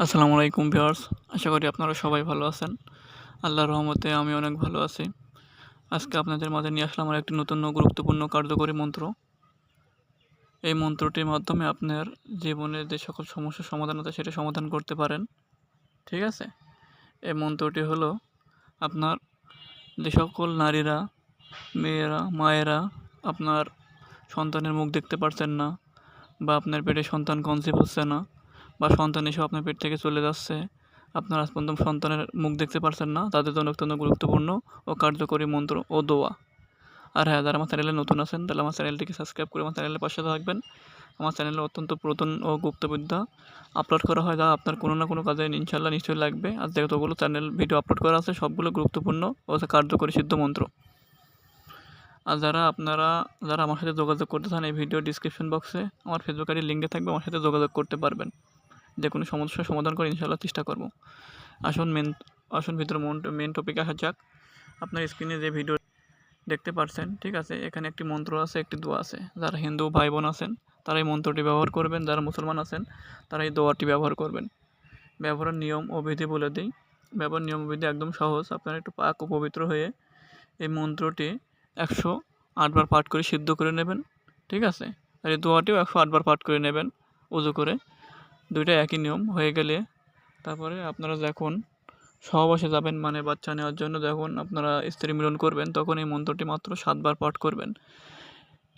আসসালামু আলাইকুম ভিউয়ার্স, আশা করি আপনারা সবাই ভালো আছেন। আল্লাহর রহমতে আমি অনেক ভালো আছি। আজকে আপনাদের মাঝে নিয়ে আসলাম একটি নতুন ও গুরুত্বপূর্ণ কার্যকরী মন্ত্র। এই মন্ত্রটির মাধ্যমে আপনার জীবনের যে সকল সমস্যার সমাধান আছে সেটা সমাধান করতে পারেন। ঠিক আছে? এই মন্ত্রটি হলো আপনার যে সকল নারীরা, মেয়েরা, মায়েরা আপনার সন্তানের মুখ দেখতে পারছেন না, বা আপনার পেটে সন্তান কনসিভ হচ্ছে না, বা সন্তান এসেও আপনার পেট থেকে চলে যাচ্ছে, আপনার আজ পর্যন্ত সন্তানের মুখ দেখতে পারছেন না, তাদের জন্য অত্যন্ত গুরুত্বপূর্ণ ও কার্যকরী মন্ত্র ও দোয়া। আর হ্যাঁ, যারা আমার চ্যানেলে নতুন আছেন তাহলে আমার চ্যানেলটিকে সাবস্ক্রাইব করে আমার চ্যানেলের পাশে থাকবেন। আমার চ্যানেলে অত্যন্ত পুরাতন ও গুপ্তবিদ্যা আপলোড করা হয়, যা আপনার কোনো না কোনো কাজে ইনশাল্লাহ নিশ্চয়ই লাগবে। আর যতগুলো চ্যানেল ভিডিও আপলোড করা আছে সবগুলো গুরুত্বপূর্ণ ও কার্যকরী সিদ্ধ মন্ত্র। আর যারা আমার সাথে যোগাযোগ করতে চান, এই ভিডিও ডিসক্রিপশন বক্সে আমার ফেসবুক আইডির লিঙ্কে থাকবে, আমার সাথে যোগাযোগ করতে পারবেন। যে কোনো সমস্যার সমাধান করে ইনশাআল্লাহ চেষ্টা করব। আসুন ভিতরে মেন টপিকে আসা যাক। আপনার স্ক্রিনে যে ভিডিও দেখতে পাচ্ছেন, ঠিক আছে, এখানে একটি মন্ত্র আছে, একটি দোয়া আছে। যারা হিন্দু ভাই বোন আছেন তারা এই মন্ত্রটি ব্যবহার করবেন, যারা মুসলমান আছেন তারা এই দোয়াটি ব্যবহার করবেন। ব্যবহারের নিয়ম ও বিধি বলে দিই। ব্যবহার নিয়ম ও বিধি একদম সহজ। আপনারা একটু পাক ও পবিত্র হয়ে এই মন্ত্রটি 108 বার পাঠ করে সিদ্ধ করে নেবেন। ঠিক আছে? আর এই দোয়াটিও 108 বার পাঠ করে নেবেন উজু করে। দুইটা একই নিয়ম হয়ে গেলে তারপরে আপনারা যখন সহবাসে যাবেন, মানে বাচ্চা নেওয়ার জন্য যখন আপনারা স্ত্রী মিলন করবেন, তখন এই মন্ত্রটি মাত্র 7 বার পাঠ করবেন।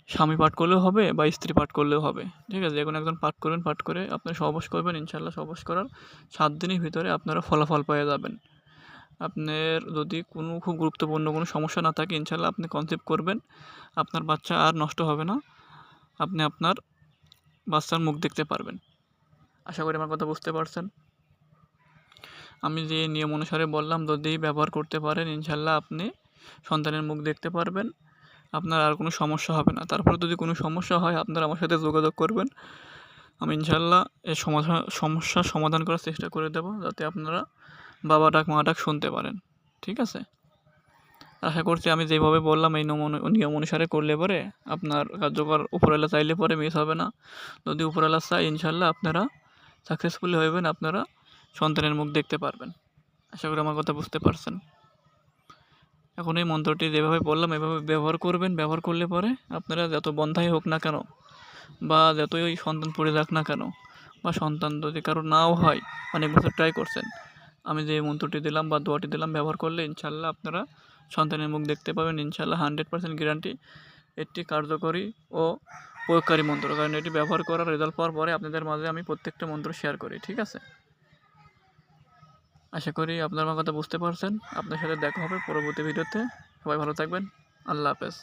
স্বামী পাঠ করলেও হবে বা স্ত্রী পাঠ করলেও হবে। ঠিক আছে? যে কোনো একজন পাঠ করবেন, পাঠ করে আপনারা সহবাস করবেন। ইনশাআল্লাহ সহবাস করার 7 দিনের ভিতরে আপনারা ফলাফল পেয়ে যাবেন। আপনার যদি খুব গুরুত্বপূর্ণ কোনো সমস্যা না থাকে, ইনশাআল্লাহ আপনি কনসিভ করবেন। আপনার বাচ্চা আর নষ্ট হবে না। আপনি আপনার বাচ্চার মুখ দেখতে পারবেন। আশা করি আমার কথা বুঝতে পারছেন। আমি যে নিয়ম অনুসারে বললাম, যদি ব্যবহার করতে পারেন, ইনশাআল্লাহ আপনি সন্তানের মুখ দেখতে পারবেন। আপনার আর কোনো সমস্যা হবে না। তারপরে যদি কোনো সমস্যা হয়, আপনারা আমার সাথে যোগাযোগ করবেন। আমি ইনশাআল্লাহ এই সমস্যার সমাধান করার চেষ্টা করে দেব, যাতে আপনারা বাবা ডাক মা ডাক শুনতে পারেন। ঠিক আছে? আশা করছি আমি যেভাবে বললাম এই নিয়ম অনুসারে করলে পরে আপনার কার্যকর উপরওয়ালা চাইলে পরে মিস হবে না। যদি উপরওয়ালা চাই, ইনশাআল্লাহ আপনারা সাকসেসফুলি হবেন, আপনারা সন্তানের মুখ দেখতে পারবেন। আশা করি আমার কথা বুঝতে পারছেন। এখন এই মন্ত্রটি যেভাবে বললাম এভাবে ব্যবহার করবেন। ব্যবহার করলে পরে আপনারা যত বন্ধাই হোক না কেন, বা যতই সন্তান পড়ে যাক না কেন, বা সন্তান যদি কারো নাও হয়, অনেক বছর ট্রাই করছেন, আমি যে মন্ত্রটি দিলাম বা দোয়াটি দিলাম ব্যবহার করলে ইনশাআল্লাহ আপনারা সন্তানের মুখ দেখতে পাবেন। ইনশাআল্লাহ 100% গ্যারান্টি। এটি কার্যকরী ও প্রয়োগকারী মন্ত্র, কারণ এটি ব্যবহার করার রেজাল্ট পাওয়ার পরে আপনাদের মাঝে আমি প্রত্যেকটা মন্ত্র শেয়ার করি। ঠিক আছে? আশা করি আপনার আমার কথা বুঝতে পারছেন। আপনার সাথে দেখা হবে পরবর্তী ভিডিওতে। সবাই ভালো থাকবেন। আল্লাহ হাফেজ।